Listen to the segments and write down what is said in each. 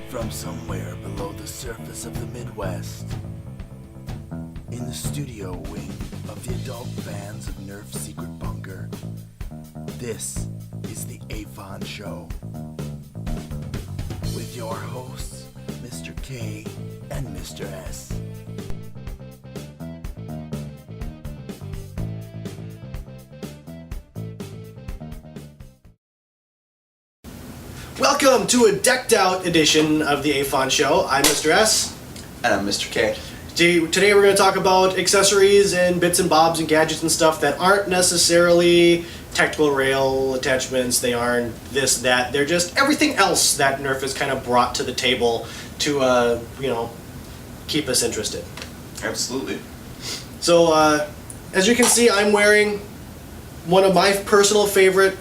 From somewhere below the surface of the Midwest, in the studio wing of the adult fans of Nerf's secret bunker, this is the AFoN Show. With your hosts, Mr. K and Mr. S. Welcome to a decked out edition of the AFoN Show. I'm Mr. S. And I'm Mr. K. Today we're going to talk about accessories and bits and bobs and gadgets and stuff that aren't necessarily tactical rail attachments. They aren't this, that. They're just everything else that Nerf has kind of brought to the table to, keep us interested. Absolutely. So, as you can see, I'm wearing one of my personal favorite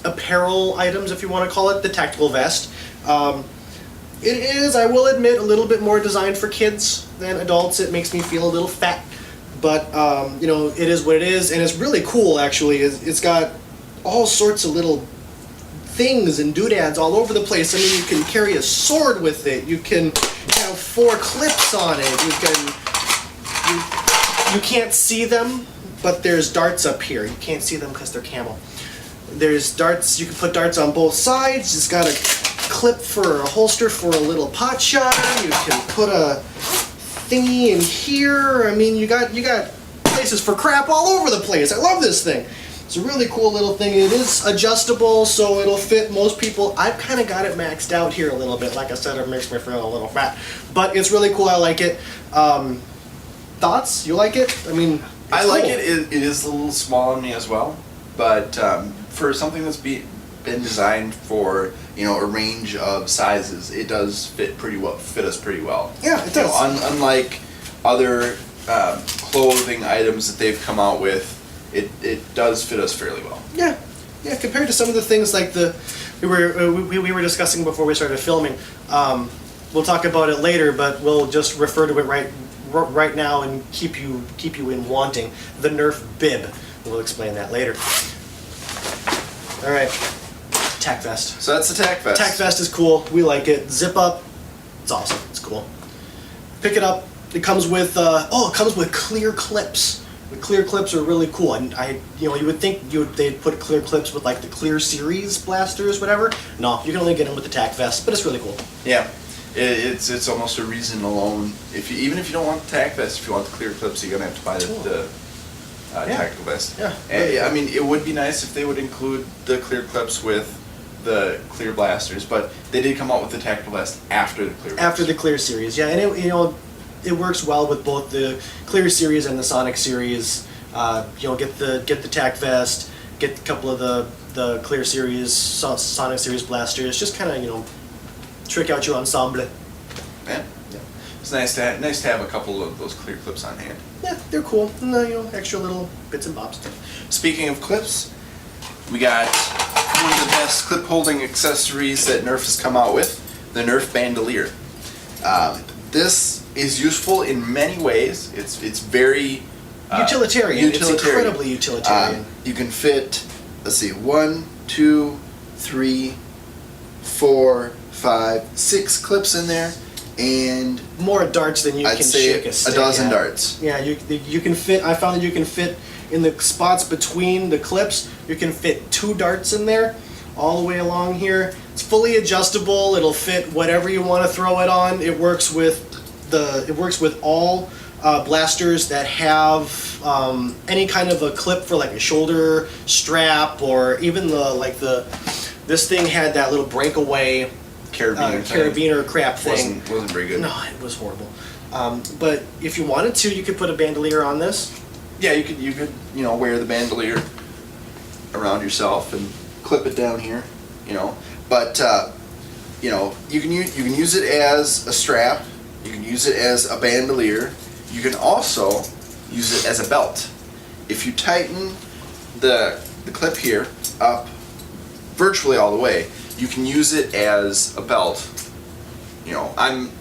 apparel items, if you want to call it, the tactical vest. It is, I will admit, a little bit more designed for kids than adults. It makes me feel a little fat, but it is what it is, and it's really cool. Actually, it's got all sorts of little things and doodads all over the place. I mean, you can carry a sword with it. You can have 4 clips on it. You can't see them, but there's darts up here. You can't see them because they're camo. There's darts, you can put darts on both sides. It's got a clip for a holster for a little pot shot. You can put a thingy in here. I mean, you got places for crap all over the place. I love this thing. It's a really cool little thing. It is adjustable, so it'll fit most people. I've kind of got it maxed out here a little bit. Like I said, it makes me feel a little fat. But it's really cool. I like it. Thoughts? You like it? I mean, I like it. It is a little small on me as well, but for something that's been designed for a range of sizes, it does fit us pretty well. Yeah, it does. Unlike other clothing items that they've come out with, it does fit us fairly well. Yeah, compared to some of the things like we were discussing before we started filming. We'll talk about it later, but we'll just refer to it right now and keep you in wanting. The Nerf bib. We'll explain that later. All right, tack vest. So that's the tack vest. Tack vest is cool. We like it. Zip up. It's awesome. It's cool. Pick it up. It comes with it comes with clear clips. The clear clips are really cool. And you would think they'd put clear clips with like the Clear Series blasters, whatever. No, you can only get them with the tack vest, but it's really cool. Yeah. It's almost a reason alone. Even if you don't want the tack vest, if you want the clear clips, you're gonna have to buy the tactical vest. Yeah. And, I mean, it would be nice if they would include the clear clips with the clear blasters, but they did come out with the tactical vest after the clear. After the Clear Series, yeah, and it works well with both the Clear Series and the Sonic Series. Get the tack vest, get a couple of the Clear Series, Sonic Series blasters. Just kind of trick out your ensemble. Yeah. It's nice to have a couple of those clear clips on hand. Yeah, they're cool. And, extra little bits and bobs. Speaking of clips, we got one of the best clip holding accessories that Nerf has come out with, the Nerf Bandolier. This is useful in many ways. It's very utilitarian. It's incredibly utilitarian. You can fit, 1, 2, 3, 4, 5, 6 clips in there, and more darts than you can shake a stick. A dozen darts. Yeah, you can fit. I found that you can fit in the spots between the clips. You can fit 2 darts in there, all the way along here. It's fully adjustable. It'll fit whatever you want to throw it on. It works with all blasters that have any kind of a clip for like a shoulder strap, or even this thing had that little breakaway carabiner crap thing. Wasn't very good. No, it was horrible. But if you wanted to, you could put a bandolier on this. Yeah, you could wear the bandolier around yourself and clip it down here. But you can use it as a strap. You can use it as a bandolier. You can also use it as a belt. If you tighten the clip here up virtually all the way, you can use it as a belt. I'm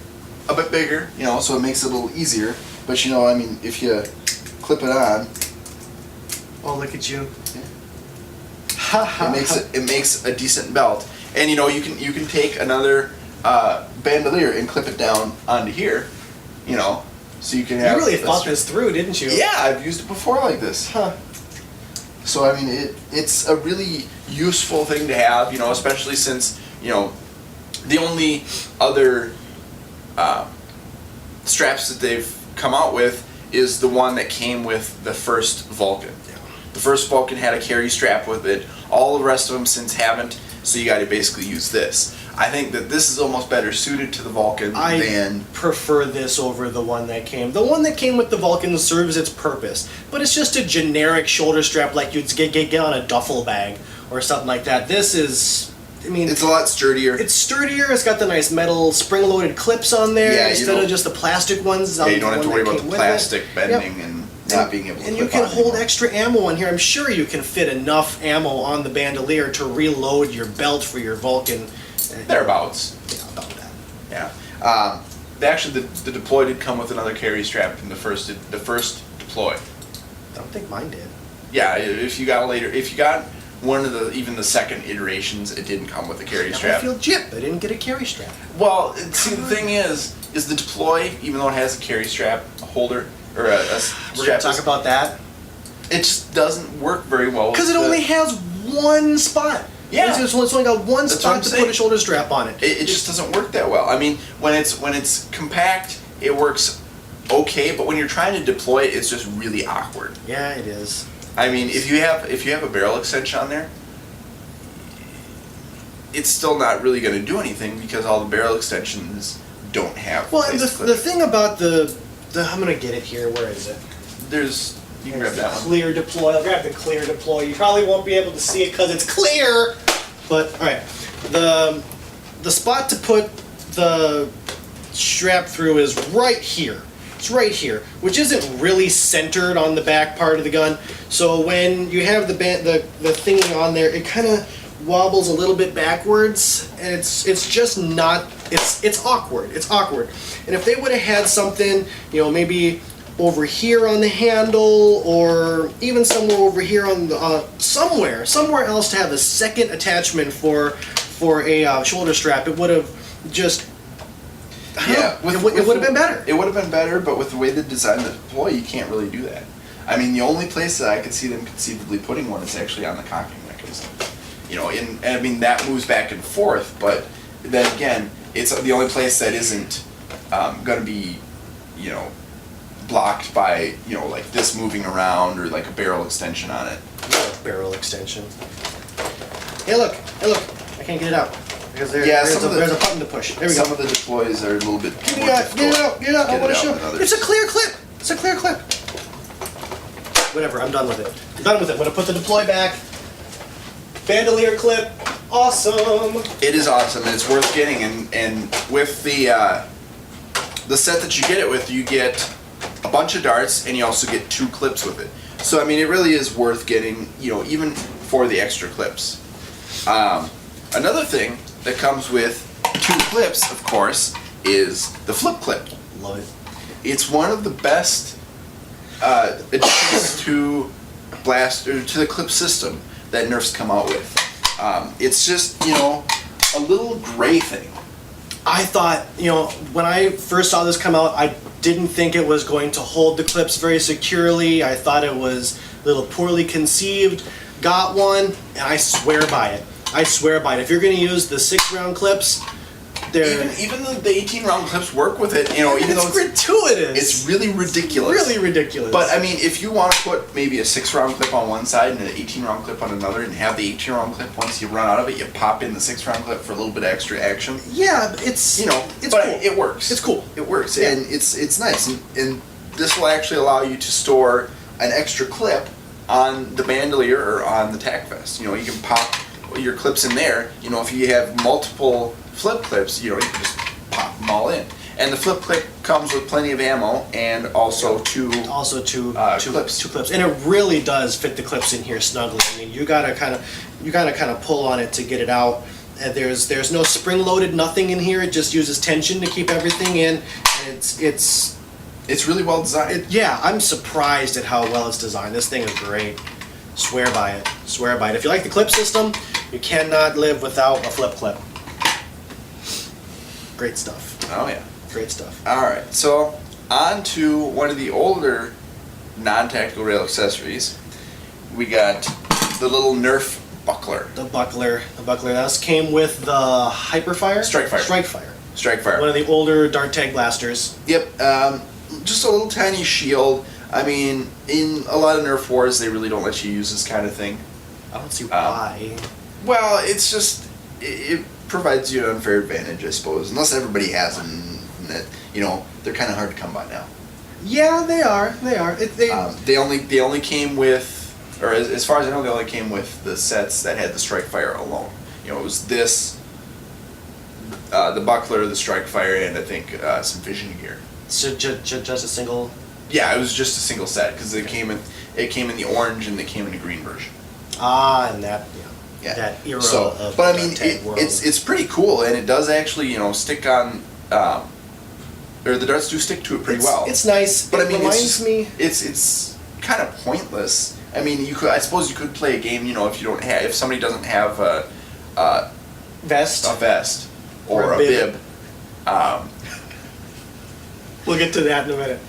a bit bigger, so it makes it a little easier. But if you clip it on, oh, look at you! Yeah. It makes a decent belt. And you can take another bandolier and clip it down onto here, you know, so you can have. You really thought this through, didn't you? Yeah, I've used it before like this. Huh. So I mean, it's a really useful thing to have, you know, especially since, you know, the only other straps that they've come out with is the one that came with the first Vulcan. Yeah. The first Vulcan had a carry strap with it. All the rest of them since haven't, so you got to basically use this. I think that this is almost better suited to the Vulcan than... prefer this over the one that came. The one that came with the Vulcan serves its purpose, but it's just a generic shoulder strap like you'd get on a duffel bag or something like that. This is, I mean... It's a lot sturdier. It's sturdier, it's got the nice metal spring-loaded clips on there instead of just the plastic ones. Yeah, you don't have to worry about the plastic bending and not being able to And clip you can on hold anymore. extra ammo in here. I'm sure you can fit enough ammo on the bandolier to reload your belt for your Vulcan. Thereabouts. Yeah, about that. Yeah. Actually, the deploy did come with another carry strap in the first deploy. I don't think mine did. Yeah, if you got one of even the second iterations, it didn't come with a carry I strap. feel gypped. I didn't get a carry strap. Well, see, the thing is the deploy, even though it has a carry strap, a holder, or a We're strap, going to talk about that. it just doesn't work very well. Because it only has one spot. Yeah. It's only got one That's what I'm spot to saying. put a shoulder strap on it. It just doesn't work that well. I mean, when it's compact, it works okay, but when you're trying to deploy it, it's just really awkward. Yeah, it is. I mean, if you have a barrel extension on there, it's still not really going to do anything because all the barrel extensions don't have. Well, and place to clip the it. thing about the I'm going to get it here. Where is it? You can grab that one. Clear deploy. I'll grab the clear deploy. You probably won't be able to see it because it's clear. But all right, the spot to put the strap through is right here. It's right here, which isn't really centered on the back part of the gun. So when you have the thingy on there, it kind of wobbles a little bit backwards, and it's just not. It's awkward. It's awkward. And if they would have had something, you know, maybe over here on the handle, or even somewhere over here on the somewhere else to have a second attachment for a shoulder strap, it would have just it would have been better. It would have been better, but with the way they designed the deploy, you can't really do that. I mean, the only place that I could see them conceivably putting one is actually on the cocking mechanism. You know, and I mean that moves back and forth, but then again, it's the only place that isn't going to be, you know, blocked by, you know, like this moving around or like a barrel extension on it. Barrel extension. Hey look, I can't get it out. Because there's a button to push. There we go. Some of the deploys are a little bit Get more difficult. it out. I want to show. than others. It's a clear clip. Whatever, I'm done with it. I'm going to put the deploy back. Bandolier clip. Awesome. It is awesome, and it's worth getting. And with the set that you get it with, you get a bunch of darts, and you also get 2 clips with it. So I mean, it really is worth getting. You know, even for the extra clips. Another thing that comes with 2 clips, of course, is the flip clip. Love it. It's one of the best additions to the clip system that Nerf's come out with. It's just, you know, a little gray thing. I thought, you know, when I first saw this come out, I didn't think it was going to hold the clips very securely. I thought it was a little poorly conceived. Got one, and I swear by it. If you're going to use the 6-round clips, they're... Even the 18-round clips work with it, you know, even though it's gratuitous. it's really ridiculous. Really ridiculous. But I mean, if you want to put maybe a 6-round clip on one side and an 18-round clip on another, and have the 18-round clip, once you run out of it, you pop in the 6-round clip for a little bit of extra action. Yeah, it's, You know, it's but cool. it works. It's cool. It works, Yeah. and it's nice, and this will actually allow you to store an extra clip on the bandolier or on the Techfest. You know, you can pop your clips in there. You know, if you have multiple flip clips, you know, you can just pop them all in. And the flip clip comes with plenty of ammo and also two clips. And it really does fit the clips in here snugly. I mean, you gotta kind of pull on it to get it out. And there's no spring-loaded nothing in here. It just uses tension to keep everything in. And It's really well designed. yeah, I'm surprised at how well it's designed. This thing is great. Swear by it. If you like the clip system, you cannot live without a flip clip. Great stuff. Oh yeah. Great stuff. All right, so on to one of the older non-tactical rail accessories. We got the little Nerf buckler. The buckler. That came with the Hyperfire? Strikefire. One of the older dart tag blasters. Yep, just a little tiny shield. I mean, in a lot of Nerf wars, they really don't let you use this kind of thing. I don't see why. Well, it's just, it provides you an unfair advantage, I suppose. Unless everybody has them, and that, they're kind of hard to come by now. Yeah, they are. They only came with, or as far as I know, they only came with the sets that had the Strikefire alone. It was this, the buckler, the Strikefire, and I think some fishing gear. So just a single. Yeah, it was just a single set because it came in the orange and it came in the green version. And that that era of but I the mean, dart tag world. it's pretty cool, and it does actually stick on, or the darts do stick to it pretty well. It's nice. But it I mean, reminds me. it's kind of pointless. I mean, I suppose you could play a game, if somebody doesn't have a vest or a bib. We'll get to that in a minute.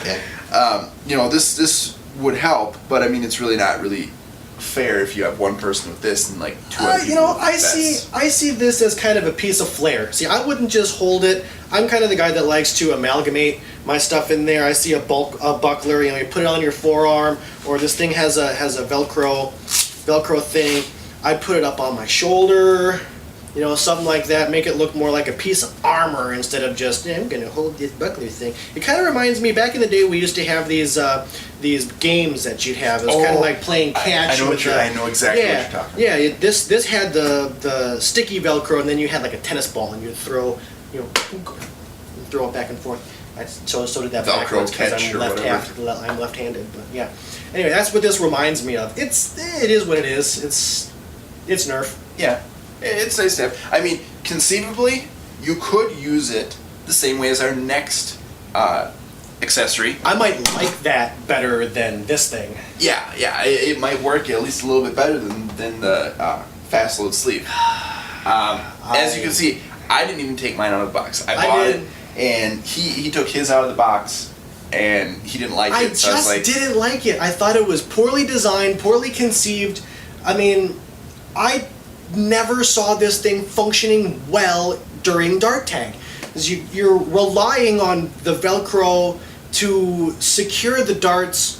This would help, but I mean, it's really not really fair if you have one person with this and like two other people with vests. I see this as kind of a piece of flair. See, I wouldn't just hold it. I'm kind of the guy that likes to amalgamate my stuff in there. I see a buckler, you put it on your forearm, or this thing has a Velcro thing. I put it up on my shoulder, something like that. Make it look more like a piece of armor instead of just, I'm gonna hold this buckler thing. It kind of reminds me, back in the day, we used to have these games that you'd have. It was kind of like playing catch. I know exactly what you're talking about. Yeah, this had the sticky Velcro, and then you had like a tennis ball, and you'd throw, throw it back and forth. So did that Velcro backwards because catch I'm or whatever. I'm left-handed, but yeah. Anyway, that's what this reminds me of. It is what it is. It's Nerf. Yeah. It's nice to have. I mean, conceivably, you could use it the same way as our next accessory. I might like that better than this thing. Yeah, it might work at least a little bit better than the fast load sleeve. As you can see, I didn't even take mine out of the box. I bought it, and he took his out of the box, and he didn't like it. So I was like, didn't like it. I thought it was poorly designed, poorly conceived. I mean, I never saw this thing functioning well during dart tag. You're relying on the Velcro to secure the darts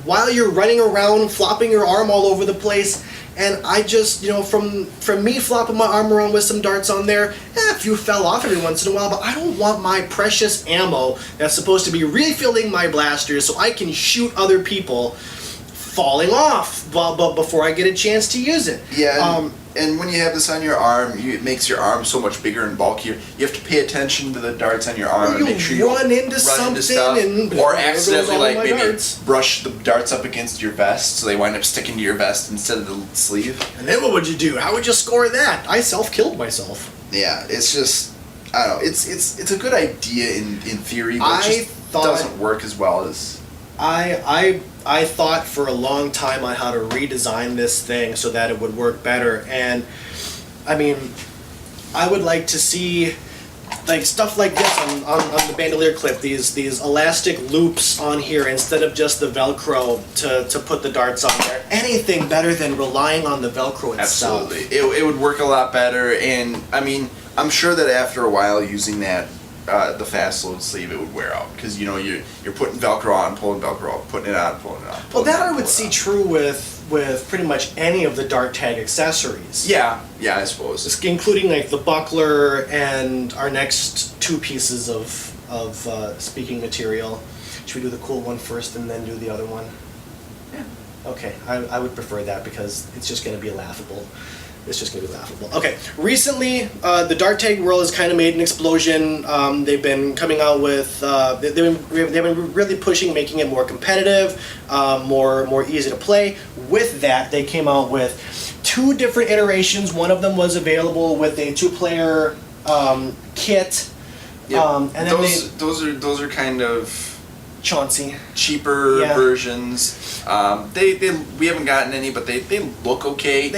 while you're running around, flopping your arm all over the place. And I just, from me flopping my arm around with some darts on there, a few fell off every once in a while, but I don't want my precious ammo that's supposed to be refilling my blasters so I can shoot other people falling off but before I get a chance to use it. Yeah. And when you have this on your arm, it makes your arm so much bigger and bulkier. You have to pay attention to the darts on your arm and make sure you run into stuff, or accidentally maybe darts. brush the darts up against your vest so they wind up sticking to your vest instead of the sleeve. And then what would you do? How would you score that? I self-killed myself. Yeah, it's just, I don't know. It's a good idea in theory, but it just doesn't work as well as. I thought for a long time on how to redesign this thing so that it would work better, and I mean, I would like to see like stuff like this on the bandolier clip, these elastic loops on here instead of just the Velcro to put the darts on there. Anything better than relying on the Velcro itself. Absolutely, it would work a lot better, and I mean, I'm sure that after a while using that. The fast load sleeve, it would wear out because you're putting Velcro on, pulling Velcro off, putting it on, pulling it off. Well, that I would see true with pretty much any of the dart tag accessories. Yeah, I suppose. Including like the buckler and our next two pieces of speaking material. Should we do the cool one first and then do the other one? Yeah. Okay, I would prefer that because it's just going to be laughable. It's just going to be laughable. Okay, recently the dart tag world has kind of made an explosion. They've been coming out with, they've been really pushing, making it more competitive, more easy to play. With that, they came out with 2 different iterations. One of them was available with a 2-player kit. Yep. And then those are kind of Chauncey. Cheaper versions. We haven't gotten any, but they look okay.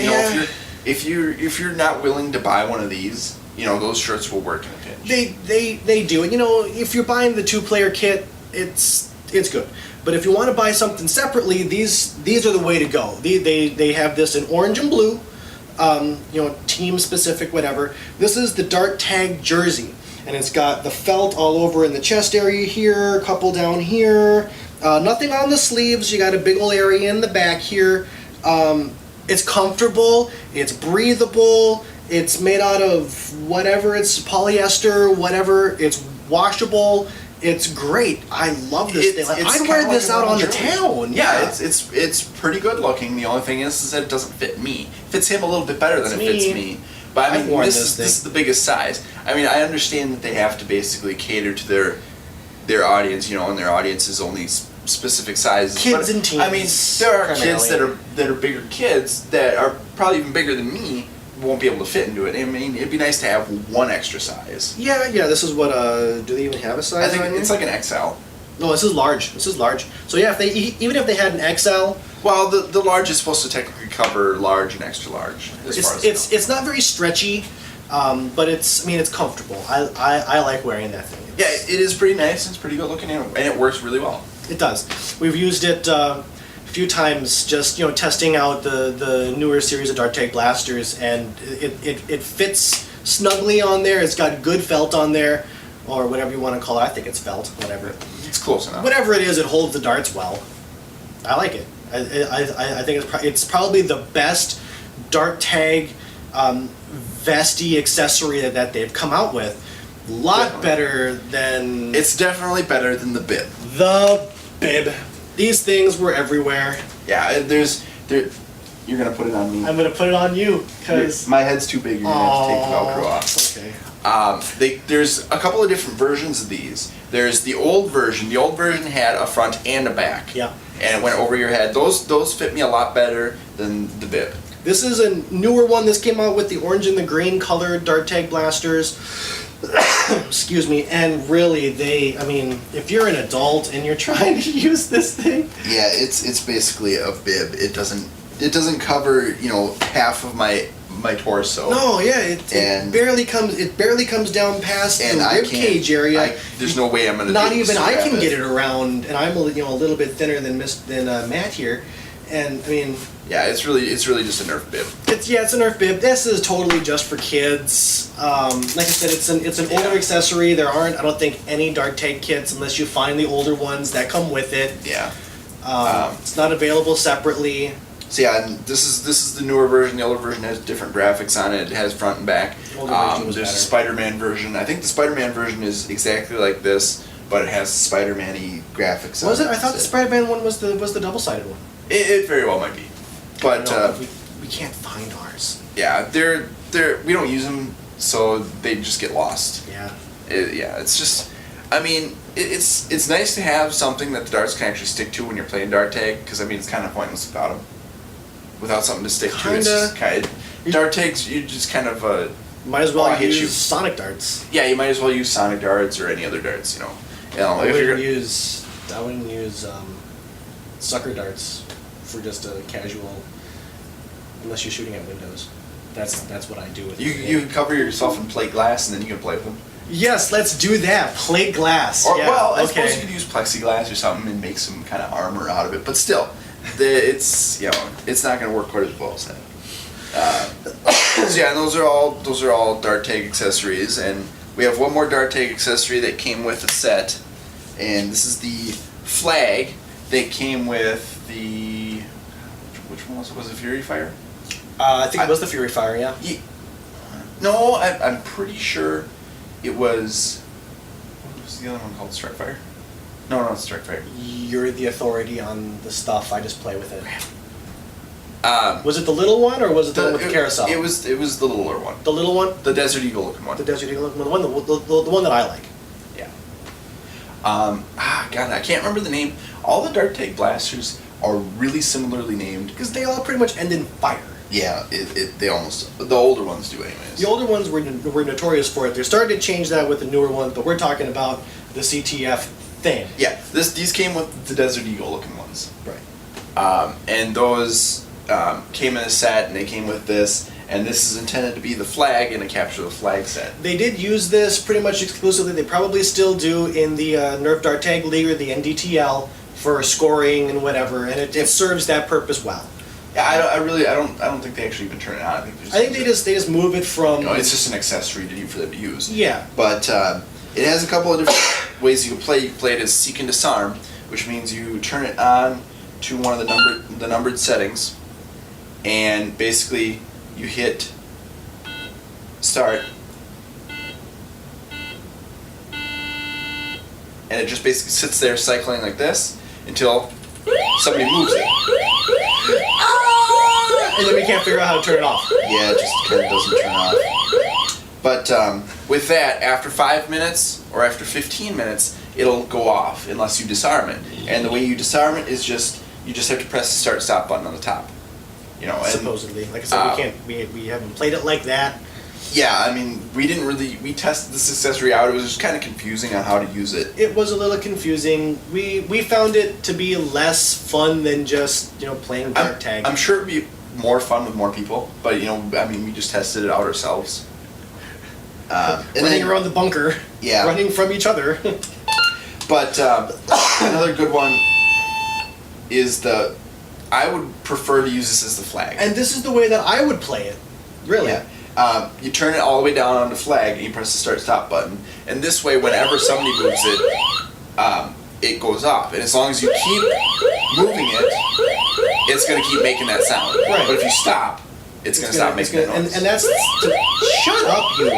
If you're not willing to buy one of these, those shirts will work in a pinch. They do. And if you're buying the 2-player kit, it's good. But if you want to buy something separately, these are the way to go. They have this in orange and blue, team specific, whatever. This is the Dart Tag jersey, and it's got the felt all over in the chest area here, a couple down here. Nothing on the sleeves. You got a big old area in the back here. It's comfortable. It's breathable. It's made out of whatever. It's polyester, whatever. It's washable. It's great. I love this thing. I'd wear this out on the town. Yeah, it's pretty good looking. The only thing is that it doesn't fit me. It fits him a little bit better than it fits me. But I mean, this is the biggest size. I mean, I understand that they have to basically cater to their audience, and their audience is only specific sizes. Kids and teens. I mean, there are kids that are bigger kids that are probably even bigger than me. Won't be able to fit into it. I mean, it'd be nice to have one extra size. Yeah. This is what. Do they even have a size? I think it's like an XL. No, this is large. So yeah, even if they had an XL. Well, the large is supposed to technically cover large and extra large. It's not very stretchy, but it's comfortable. I like wearing that thing. Yeah, it is pretty nice. It's pretty good looking, and it works really well. It does. We've used it a few times, just testing out the newer series of Dart Tag blasters, and it fits snugly on there. It's got good felt on there, or whatever you want to call it. I think it's felt, whatever. It's close enough. Whatever it is, it holds the darts well. I like it. I think it's probably the best Dart Tag Vesti accessory that they've come out with. A lot better than... It's definitely better than the bib. The bib. These things were everywhere. Yeah, you're going to put it on me. I'm going to put it on you, because... My head's too big, you're going to have to take the Velcro off. Okay. There's a couple of different versions of these. There's the old version. The old version had a front and a back. Yeah. And it went over your head. Those fit me a lot better than the bib. This is a newer one. This came out with the orange and the green colored Dart Tag blasters. Excuse me. And really, if you're an adult and you're trying to use this thing, yeah, it's basically a bib. It doesn't cover half of my torso. No, yeah, it barely comes down past the rib cage area. There's no way I'm gonna. Not even I can get it around, and I'm a little bit thinner than Matt here, and I mean. Yeah, it's really just a Nerf bib. It's a Nerf bib. This is totally just for kids. Like I said, it's an older accessory. There aren't, I don't think, any Dart Tag kits unless you find the older ones that come with it. Yeah. It's not available separately. So yeah, and this is the newer version. The older version has different graphics on it. It has front and back. The older version was there's better. a Spider-Man version. I think the Spider-Man version is exactly like this, but it has Spider-Man-y graphics on it. Was it? I thought the Spider-Man one was the double-sided one. It very well might be. But we can't find ours. Yeah, we don't use them, so they just get lost. Yeah. It's just, it's nice to have something that the darts can actually stick to when you're playing dart tag, because it's kind of pointless without them. Without something to stick to, it's just kind of, dart tags, you just kind of might as well use sonic darts. Yeah, you might as well use sonic darts or any other darts. I wouldn't use sucker darts for just a casual, unless you're shooting at windows. That's what I do with you cover yourself in plate glass and then you can play with them. Yes, let's do that. Plate glass. Or I suppose you could use plexiglass or something and make some kind of armor out of it. But still, it's not going to work quite as well as that. So yeah, and those are all dart tag accessories, and we have one more dart tag accessory that came with a set, and this is the flag that came with the, which one was it? Fury Fire? I think it was the Fury Fire, yeah. No, I'm pretty sure it was, what was the other one called? Strike Fire? No, it's Strike Fire. You're the authority on the stuff, I just play with it. Was it the little one, or was it the one with the carousel? It was the littler one. The little one? The Desert Eagle looking one. The Desert Eagle looking one, the one that I like. Yeah. God, I can't remember the name. All the dart tag blasters are really similarly named. Because they all pretty much end in fire. Yeah, they almost, the older ones do anyways. The older ones were notorious for it. They're starting to change that with the newer ones, but we're talking about the CTF thing. Yeah, these came with the Desert Eagle looking ones. Right. And those, came in a set, and they came with this, and this is intended to be the flag in a capture the flag set. They did use this pretty much exclusively. They probably still do in the Nerf Dart Tag League or the NDTL for scoring and whatever, and it serves that purpose well. Yeah, I don't think they actually even turn it on. I think they just move it from. It's just an accessory for them to use. Yeah. But it has a couple of different ways you can play. You can play it as seek and disarm, which means you turn it on to one of the numbered settings, and basically you hit start, and it just basically sits there cycling like this until somebody moves it. And then we can't figure out how to turn it off. Yeah, it just kind of doesn't turn off. But with that, after 5 minutes or after 15 minutes, it'll go off unless you disarm it. And the way you disarm it is you just have to press the start stop button on the top. And, supposedly, like I said, we haven't played it like that. Yeah, I mean, we tested this accessory out. It was just kind of confusing on how to use it. It was a little confusing. We found it to be less fun than just playing dart tag. I'm sure it'd be more fun with more people, but we just tested it out ourselves. Running around the bunker, yeah, running from each other. But another good one is I would prefer to use this as the flag. And this is the way that I would play it, really. Yeah. You turn it all the way down on the flag, and you press the start stop button. And this way, whenever somebody moves it, it goes off. And as long as you keep moving it, it's going to keep making that sound. Right. But if you stop, it's going to stop making that noise. And that's shut up, you.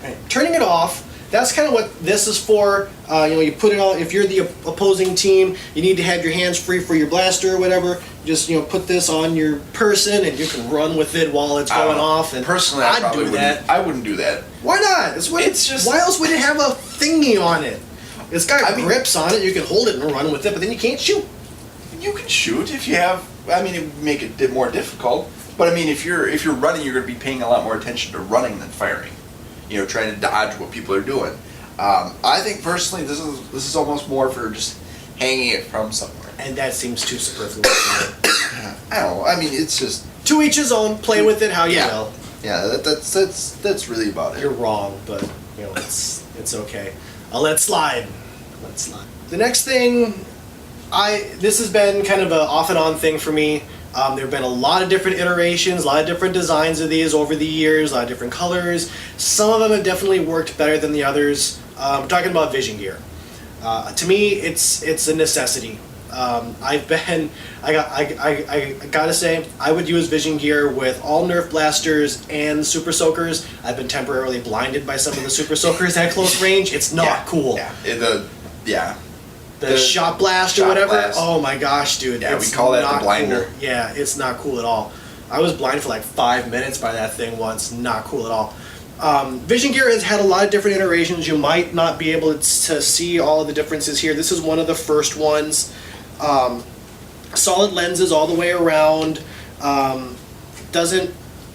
Right. Turning it off. That's kind of what this is for. You put it on. If you're the opposing team, you need to have your hands free for your blaster or whatever. Just put this on your person, and you can run with it while it's going off. And personally, I'd do that. I wouldn't do that. Why not? Why else would it have a thingy on it? It's got grips on it. You can hold it and run with it, but then you can't shoot. You can shoot if you have. It would make it more difficult. But if you're running, you're going to be paying a lot more attention to running than firing. Trying to dodge what people are doing. I think personally, this is almost more for just hanging it from somewhere. And that seems too superfluous. I don't know. It's just to each his own. Play with it how you will. Yeah, that's really about it. You're wrong, but it's okay. I'll let it slide. The next thing, this has been kind of an off and on thing for me. There have been a lot of different iterations, a lot of different designs of these over the years, a lot of different colors. Some of them have definitely worked better than the others. I'm talking about vision gear. To me, it's a necessity. I gotta say, I would use vision gear with all Nerf blasters and super soakers. I've been temporarily blinded by some of the super soakers at close range. It's not cool. Yeah. The shot blast or whatever. Blast. Oh my gosh, dude. Yeah, we call that the blinder. Cool. Yeah, it's not cool at all. I was blind for like 5 minutes by that thing once. Not cool at all. Vision gear has had a lot of different iterations. You might not be able to see all of the differences here. This is one of the first ones. Solid lenses all the way around. Doesn't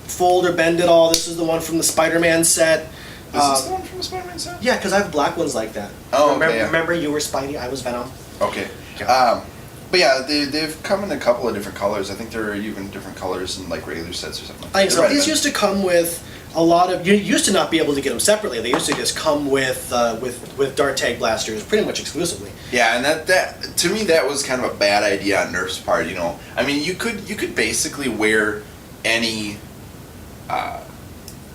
fold or bend at all. This is the one from the Spider-Man set. Is this the one from the Spider-Man set? Yeah, because I have black ones like that. Oh, remember you were Spidey, I was Venom. Okay. But yeah, they've come in a couple of different colors. I think there are even different colors in like regular sets or something like that. I think so. These used to come with a lot of. You used to not be able to get them separately. They used to just come with dart tag blasters, pretty much exclusively. Yeah, and that to me that was kind of a bad idea on Nerf's part. You could basically wear any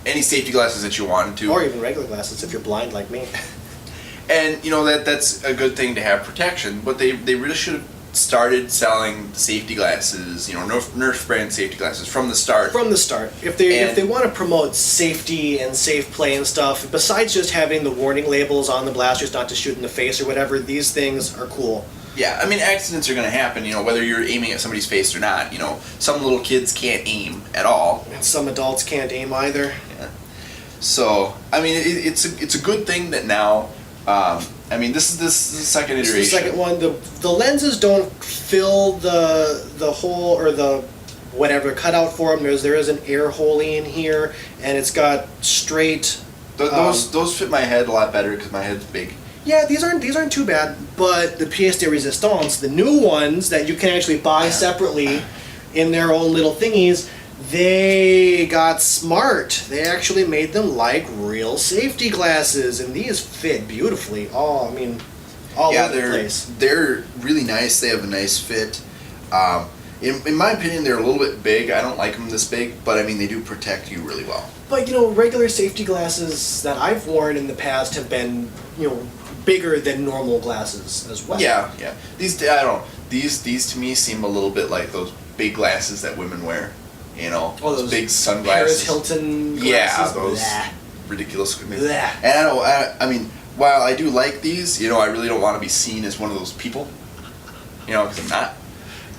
safety glasses that you wanted to, or even regular glasses if you're blind like me. And that's a good thing to have protection, but they really should have started selling safety glasses, Nerf brand safety glasses from the start. From the start. If they want to promote safety and safe play and stuff, besides just having the warning labels on the blasters not to shoot in the face or whatever, these things are cool. Yeah, accidents are going to happen, whether you're aiming at somebody's face or not. Some little kids can't aim at all. And some adults can't aim either. Yeah. So, it's a good thing that now, this is the second iteration. This is the second one. The lenses don't fill the hole or the whatever cutout for them. There is an air hole in here, and it's got straight. Those fit my head a lot better because my head's big. Yeah, these aren't too bad, but the pièce de résistance, the new ones that you can actually buy separately in their own little thingies, they got smart. They actually made them like real safety glasses, and these fit beautifully. All over the place. They're really nice. They have a nice fit. In my opinion, they're a little bit big. I don't like them this big, but I mean, they do protect you really well. But regular safety glasses that I've worn in the past have been, bigger than normal glasses as well. Yeah. These, I don't know. These to me seem a little bit like those big glasses that women wear. Those big sunglasses. Paris Hilton glasses. Yeah, those Blah. ridiculous. Blah. And I mean, while I do like these, I really don't want to be seen as one of those people. Because I'm not.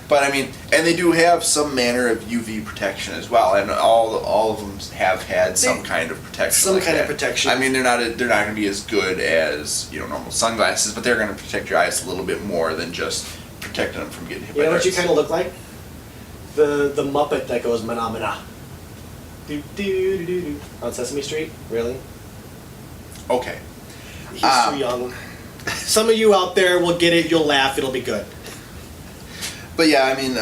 But I mean, and they do have some manner of UV protection as well, and all of them have had some kind of protection. Some kind of protection. I mean, they're not going to be as good as normal sunglasses, but they're going to protect your eyes a little bit more than just protecting them from getting hit by darts. You know what you kind of look like? The Muppet that goes Manamana. Do do do do do on Sesame Street. Really? Okay. He's too young. Some of you out there will get it. You'll laugh. It'll be good. But yeah, I mean,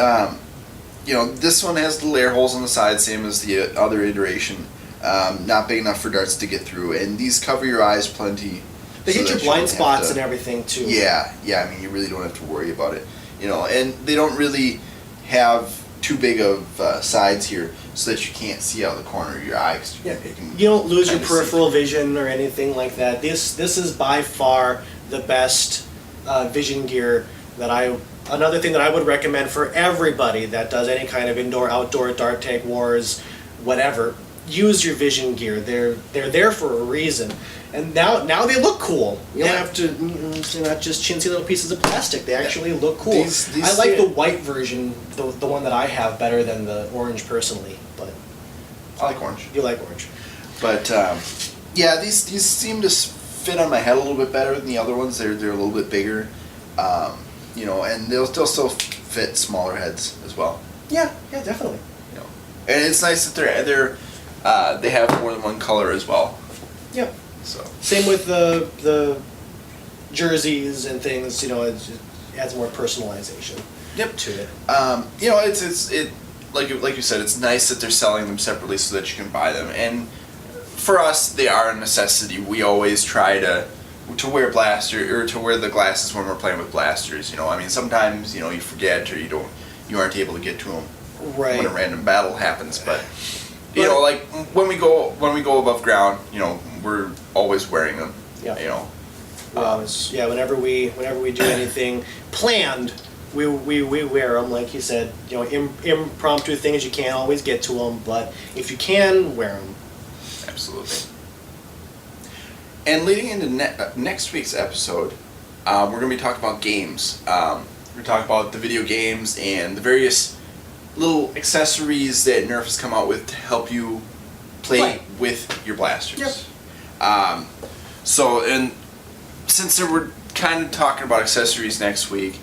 this one has the layer holes on the side, same as the other iteration. Not big enough for darts to get through, and these cover your eyes plenty. They hit your blind spots and everything too. Yeah. I mean, you really don't have to worry about it. And they don't really have too big of sides here, so that you can't see out the corner of your eye. You don't lose your peripheral vision or anything like that. This is by far the best vision gear that Another thing that I would recommend for everybody that does any kind of indoor, outdoor, dart tag wars, whatever, use your vision gear. They're there for a reason, and now they look cool. You don't have to. They're not just chintzy little pieces of plastic. They actually look cool. I like the white version, the one that I have, better than the orange personally. But I like orange. You like orange, but yeah, these seem to fit on my head a little bit better than the other ones. They're a little bit bigger. And they'll still fit smaller heads as well. Yeah, definitely. And it's nice that they have more than one color as well. Yep. So same with the jerseys and things. It adds more personalization. Yep. To it. It's like you said, it's nice that they're selling them separately so that you can buy them. And for us, they are a necessity. We always try to wear to wear the glasses when we're playing with blasters. I mean, sometimes you forget or you aren't able to get to them when a random battle happens. But like when we go above ground, we're always wearing them. Yeah. Whenever we do anything planned, we wear them. Like you said, impromptu things you can't always get to them, but if you can, wear them. Absolutely. And leading into next week's episode, we're going to be talking about games. We're going to talk about the video games and the various little accessories that Nerf has come out with to help you play with your blasters. Yep. And since we're kind of talking about accessories next week,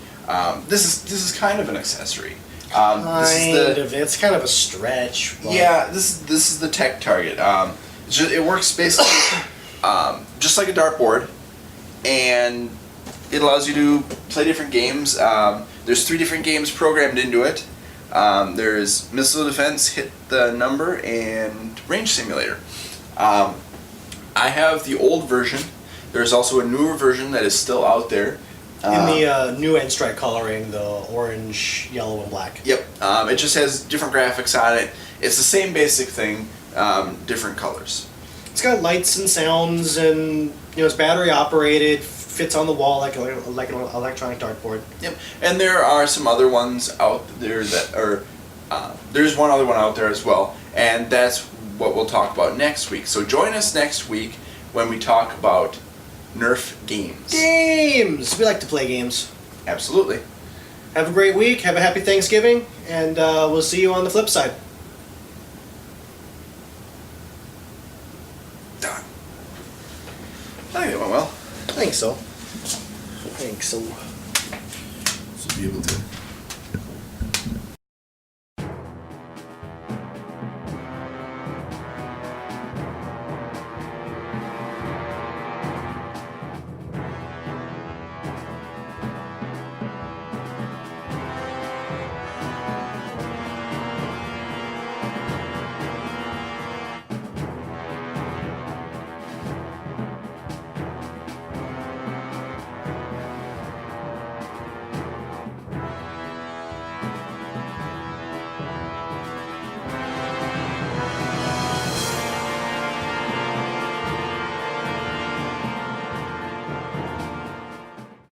this is kind of an accessory. It's kind of a stretch. Yeah, this is the Tech Target. It works basically just like a dartboard, and it allows you to play different games. There's 3 different games programmed into it. There's Missile Defense, Hit the Number, and Range Simulator. I have the old version. There's also a newer version that is still out there. In the new End Strike coloring, the orange, yellow, and black. Yep. It just has different graphics on it. It's the same basic thing, different colors. It's got lights and sounds, and it's battery operated. Fits on the wall like an electronic dartboard. Yep. And there are some other ones out there that are. There's one other one out there as well, and that's what we'll talk about next week. So join us next week when we talk about Nerf games. Games! We like to play games. Absolutely. Have a great week. Have a happy Thanksgiving, and we'll see you on the flip side. Done. I think it went well. I think so. So be able to